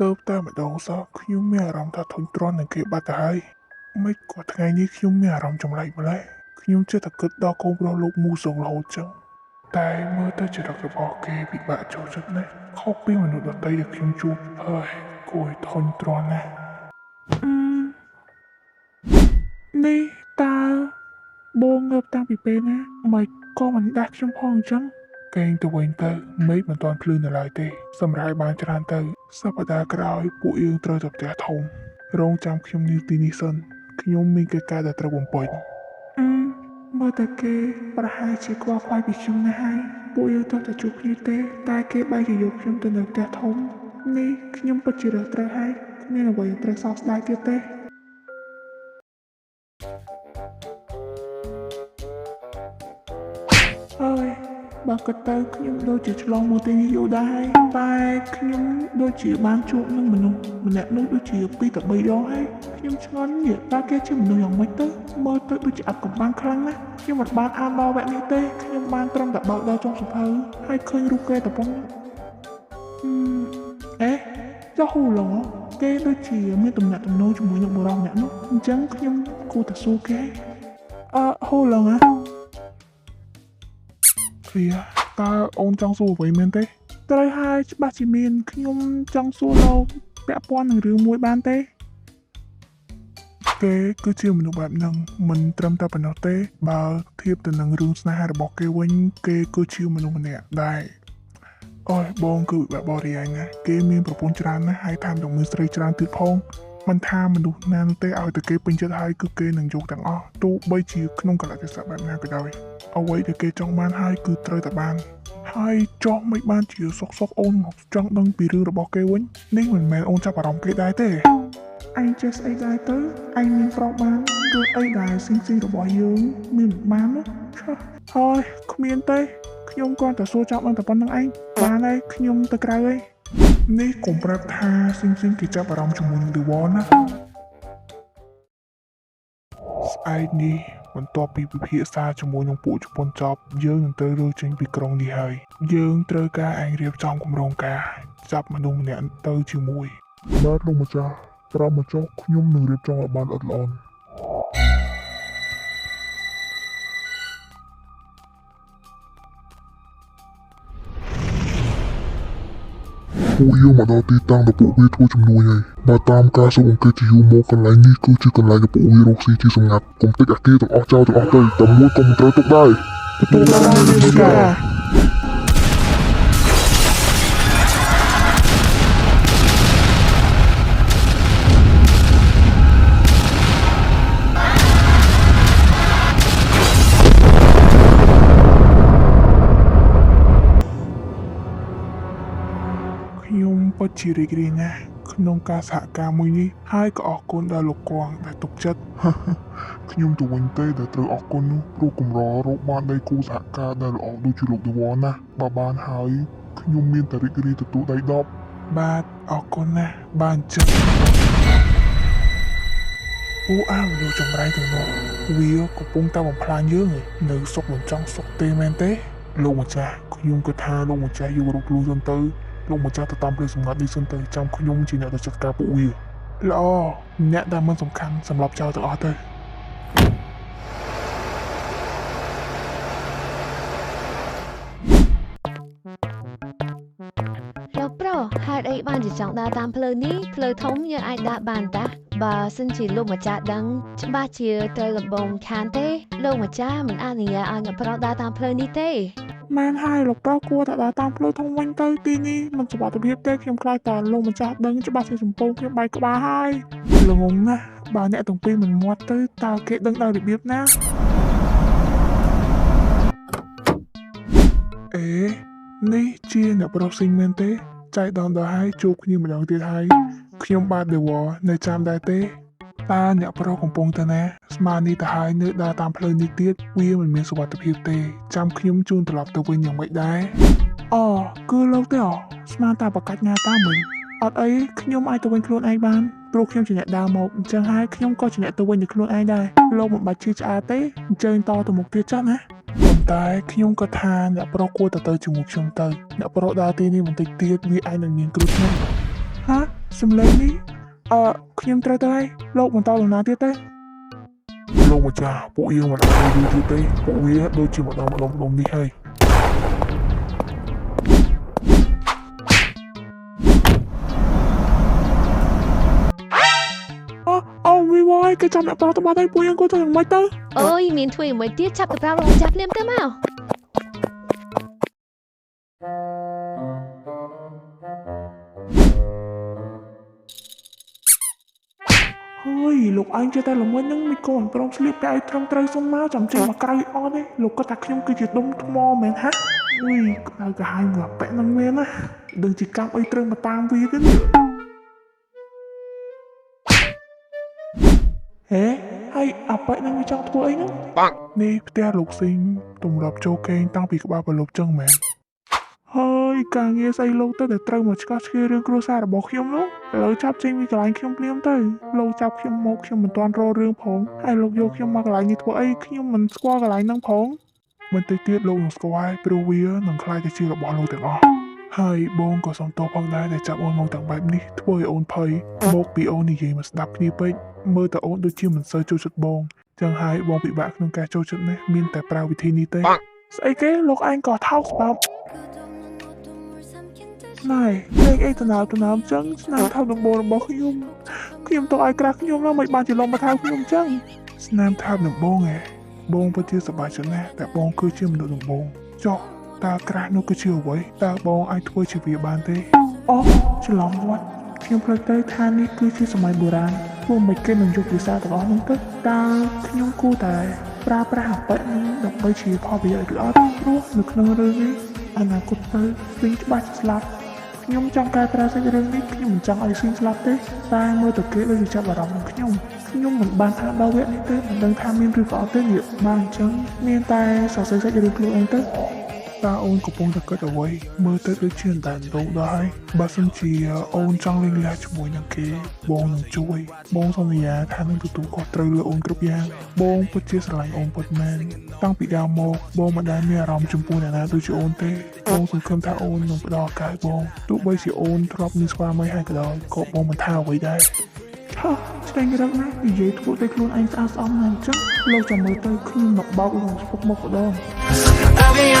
ទៅតែម្ដងសោះខ្ញុំមានអារម្មណ៍ថាធុញទ្រាន់នឹងគេបាត់ទៅហើយមិនក៏ថ្ងៃនេះខ្ញុំមានអារម្មណ៍ចម្លែកម្ល៉េះខ្ញុំជឿតែគិតដល់កូនប្រុសលោកមូសុងរហូតចឹងតែមើលទៅចរិតរបស់គេពិបាកចូលចិត្តណាស់ខុសពីមនុស្សដទៃដែលខ្ញុំជួបហើយគួរឲ្យធុញទ្រាន់ណាស់នេះតើបងងើបតាំងពីពេលណាមិនក៏មិនដាស់ខ្ញុំផងអញ្ចឹងកេងទៅវិញទៅមេឃមិនទាន់ភ្លឺនៅឡើយទេសម្រាប់ឲ្យបានច្រើនទៅសប្តាហ៍ក្រោយពួកយើងត្រូវទៅផ្ទះធំរងចាំខ្ញុំនៅទីនេះសិនខ្ញុំមានកិច្ចការដែលត្រូវបំពេញមើលតែគេប្រហែលជាខ្វល់ខ្វាយពីខ្ញុំណាស់ហើយពួកយើងទៅតែជួបគ្នាទេតែគេបែរជាយកខ្ញុំទៅនៅផ្ទះធំនេះខ្ញុំពិតជារើសត្រូវហើយគ្មានអ្វីត្រូវសោកស្ដាយទៀតទេហើយបើគិតទៅខ្ញុំដូចជាឆ្លងមកទីនេះយូរដែរហើយតែខ្ញុំដូចជាបានជួបនឹងមនុស្សម្នាក់នោះដូចជា2 ទៅ 3 ដងហើយខ្ញុំឆ្ងល់និយាយតើគេជាមនុស្សយ៉ាងម៉េចទៅមើលទៅដូចជាអត់កំបាំងខ្លាំងណាស់ខ្ញុំមិនបានអានដល់វគ្គនេះទេខ្ញុំបានត្រឹមតែបើកដល់ចុងសៀវភៅហើយឃើញរូបគេតែប៉ុណ្ណឹងចុះហូឡងគេដូចជាមានទំនាក់ទំនងជាមួយនឹងបុរសម្នាក់នោះអញ្ចឹងខ្ញុំគួរតែសួរគេហូឡងវាតើអូនចង់សួរអ្វីមែនទេត្រូវហើយច្បាស់ជាមានខ្ញុំចង់សួរលោកពាក់ព័ន្ធនឹងរឿងមួយបានទេគេគឺជាមនុស្សបែបហ្នឹងមិនត្រឹមតែប៉ុណ្ណោះទេបើធៀបទៅនឹងរឿងស្នេហារបស់គេវិញគេគឺជាមនុស្សម្នាក់ដែរអូយបងគឺបែបបរិយាយណាគេមានប្រពន្ធច្រើនណាស់ហើយតាមទាំងមានស្រីច្រើនទៀតផងមិនថាមនុស្សណានោះទេឲ្យតែគេពេញចិត្តហើយគឺគេនឹងយកទាំងអស់ទោះបីជាក្នុងកលៈទេសៈបែបណាក៏ដោយអ្វីដែលគេចង់បានហើយគឺត្រូវតែបានហើយចោះមិនបានជាសុកអូនមកចង់ដឹងពីរឿងរបស់គេវិញនេះមិនមែនអូនចាប់អារម្មណ៍គេដែរទេអញចេះស្អីដែរទៅអញមានប្រុសបានគឺអីដែលស៊ីងរបស់យើងមានបានណាហើយគ្មានទេខ្ញុំគ្រាន់តែសួរចាប់តែប៉ុណ្្នឹងឯងបានហើយខ្ញុំទៅក្រៅហើយនេះកុំប្រាប់ថាស៊ីងគេចាប់អារម្មណ៍ជាមួយនឹង The Wall ណាស្អែកនេះបន្ទាប់ពីពិភាក្សាជាមួយនឹងពួកជប៉ុនចប់យើងនឹងត្រូវរើចេញពីក្រុងនេះហើយយើងត្រូវការឯងរៀបចំគម្រោងការចាប់មនុស្សម្នាក់ទៅជាមួយបាទលោកម្ចាស់ប្រាប់មកចុះខ្ញុំនឹងរៀបចំឲ្យបានល្អិតល្អន់ពួកយើងមកដល់ទីតាំងដែលពួកវាធ្វើជំនួយហើយបើតាមការស៊ើបអង្កេតជាយូរមកកន្លែងនេះគឺជាកន្លែងដែលពួកវារកស៊ីជាសម្ងាត់កុំតិចអាគារទាំងអស់ចោលទាំងអស់ទៅតែមួយក៏មិនត្រូវទុកដែរទទួលបាននេះការខ្ញុំពិតជារីករាយណាស់ក្នុងការសហការមួយនេះហើយក៏អរគុណដល់លោកគង់ដែលទុកចិត្តខ្ញុំទៅវិញទេដែលត្រូវអរគុណនោះព្រោះកម្ររកបានដៃគូសហការដែលល្អដូចជាលោក The Wall ណាបើបានហើយខ្ញុំមានតែរីករាយទទួលដៃដប់បាទអរគុណណាស់បានចិត្តមនុស្សចម្រៃទាំងនោះវាកំពុងតែបំផ្លាញយើងនៅសុកមិនចង់សុកទេមែនទេលោកម្ចាស់ខ្ញុំគិតថាលោកម្ចាស់យករកខ្លួនសិនទៅលោកម្ចាស់ទៅតាមផ្លូវសម្ងាត់នេះសិនទៅចាំខ្ញុំជាអ្នកទៅចាត់ការពួកវាល្អអ្នកដែលមិនសំខាន់សម្រាប់ចោលទាំងអស់ទៅលោកប្រុសហេតុអីបានជាចង់ដើរតាមផ្លូវនេះផ្លូវធំយើងអាចដើរបានតាបើសិនជាលោកម្ចាស់ដឹងច្បាស់ជាត្រូវលំបងខានទេលោកម្ចាស់មិនអនុញ្ញាតឲ្យអ្នកប្រុសដើរតាមផ្លូវនេះទេមែនហើយលោកប្រុសគួរតែដើរតាមផ្លូវធំវិញទៅទីនេះមិនសុវត្ថិភាពទេខ្ញុំខ្លាចតែលោកម្ចាស់ដឹងច្បាស់ជាសំពងខ្ញុំបែកក្បាលហើយល្ងងណាស់បើអ្នកទាំងពីរមិនមាត់ទៅតើគេដឹងដល់របៀបណានេះជាអ្នកប្រុសស៊ីងមែនទេចៃដន្យដល់ហើយជួបគ្នាម្ដងទៀតហើយខ្ញុំបាទ The Wall នៅចាំដែរទេតើអ្នកប្រុសកំពុងទៅណាស្មាននេះទៅហើយនៅដើរតាមផ្លូវនេះទៀតវាមិនមានសុវត្ថិភាពទេចាំខ្ញុំជូនត្រឡប់ទៅវិញយ៉ាងម៉េចដែរគឺលោកទេស្មានតែបកាច់ណាតាមវិញអត់អីខ្ញុំអាចទៅវិញខ្លួនឯងបានព្រោះខ្ញុំជាអ្នកដើរមកអញ្ចឹងហើយខ្ញុំក៏ជាអ្នកទៅវិញនឹងខ្លួនឯងដែរលោកមិនបាច់ជឿឆ្អាលទេអញ្ជើញតទៅមុខទៀតចាស់ណាប៉ុន្តែខ្ញុំក៏ថាអ្នកប្រុសគួរទៅជាមួយខ្ញុំទៅអ្នកប្រុសដើរទីនេះបន្តិចទៀតវាអាចនឹងមានគ្រោះថ្នាក់ សំឡេងនេះខ្ញុំត្រូវទៅហើយលោកបន្តដំណើរទៀតទេ លោកម្ចាស់ពួកយើងមិនអាចយូរទៀតទេពួកវាដូចជាម្ដងនេះហើយ អូវីវ៉យគេចាំអ្នកប្រុសទៅបាត់ហើយពួកយើងគួរទៅយ៉ាងម៉េចទៅ អូយមានធ្វើអ្វីទៀតចាប់ទៅប្រាប់លោកចាស់ភ្លាមទៅមក ហើយលោកឯងចេះតែល្មិចហ្នឹងមិនកូនប្រងស្លៀកពាក់ឲ្យត្រឹមត្រូវសុំមកចាំចេញមកក្រៅអត់ទេលោកគាត់ថាខ្ញុំគឺជាដុំថ្មមែនហាអុយក្តៅក្រហាយមកពាក់ហ្នឹងមែនណាដឹងជាកម្មអីត្រូវមកតាមវាទេនេះហេហើយអាប៉ែហ្នឹងវាចង់ធ្វើអីហ្នឹង នេះផ្ទះលោកស៊ីងទម្លាប់ចូលគេងតាំងពីក្បាលប្រលប់ចឹងមែន ហើយការងារស្អីលោកទៅតែត្រូវមកឆ្កោះឆ្កៀរឿងគ្រួសាររបស់ខ្ញុំនោះឥឡូវចាប់ចេញពីកន្លែងខ្ញុំភ្លាមទៅលោកចាប់ខ្ញុំមកខ្ញុំមិនទាន់រករឿងផងហើយលោកយកខ្ញុំមកកន្លែងនេះធ្វើអីខ្ញុំមិនស្គាល់កន្លែងហ្នឹងផង មិនតិចទៀតលោកនឹងស្គាល់ហើយព្រោះវានឹងខ្លាចទៅជារបស់លោកទាំងអស់ហើយបងក៏សុំទោសផងដែរដែលចាប់អូនមកទាំងបែបនេះធ្វើឲ្យអូនភ័យមកពីអូននិយាយមកស្ដាប់គ្នាពេកមើលតែអូនដូចជាមិនសូវចូលចិត្តបងចឹងហើយបងពិបាកក្នុងការចូលចិត្តណាស់មានតែប្រើវិធីនេះទេ ស្អីគេលោកឯងក៏ថោកស្បោកណែលេងអីតំណើមចឹងស្នាមថោកដំបូងរបស់ខ្ញុំទៅឲ្យក្រាស់ខ្ញុំណាមិនបានច្រឡំមកថោកខ្ញុំចឹង ស្នាមថាបដំបងឯងបងពិតជាសប្បាយចិត្តណាស់តែបងគឺជាមនុស្សដំបងចុះតើក្រាស់នោះគឺជាអ្វីតើបងអាចធ្វើជាវាបានទេ អូច្រឡំវត្តខ្ញុំភ្លេចទៅថានេះគឺជាសម័យបុរាណពួកមិនគេនឹងយកភាសាទាំងអស់ហ្នឹងទៅតើខ្ញុំគួរតែប្រើប្រាស់អបិយនេះដើម្បីជាផលប្រយោជន៍ឬអត់ព្រោះនៅក្នុងរឿងនេះអនាគតទៅវិញច្បាស់ស្លាប់ខ្ញុំចង់កែប្រែសាច់រឿងនេះខ្ញុំមិនចង់ឲ្យស៊ីងស្លាប់ទេតែមើលទៅគេដូចជាចាប់អារម្មណ៍នឹងខ្ញុំមិនបានអានដល់វគ្គនេះទេមិនដឹងថាមានឬក៏អត់ទេវាបានអញ្ចឹងមានតែសរសេរសាច់រឿងខ្លួនឯងទៅ តើអូនកំពុងតែគិតអ្វីមើលទៅដូចជាតែដងដែរហើយបើសិនជាអូនចង់លេងលះជាមួយនឹងគេបងនឹងជួយបងសន្យាថានឹងទទួលខុសត្រូវលើអូនគ្រប់យ៉ាងបងពិតជាស្រឡាញ់អូនពិតមែនតាំងពីដើមមកបងមិនដែលមានអារម្មណ៍ចំពោះអ្នកណាដូចជាអូនទេបងសង្ឃឹមថាអូននឹងផ្ដល់ឱកាសបងទោះបីជាអូនធ្លាប់មានស្វាមីហើយក៏ដោយក៏បងមិនថាអ្វីដែរ ឆោឆ្កែងរឹកណាស់និយាយធ្វើតែខ្លួនឯងស្អាតស្អំណាស់អញ្ចឹងលោកចាំមើលទៅគ្មានមកបោកលោកស្ពុកមុខម្ដង I'll be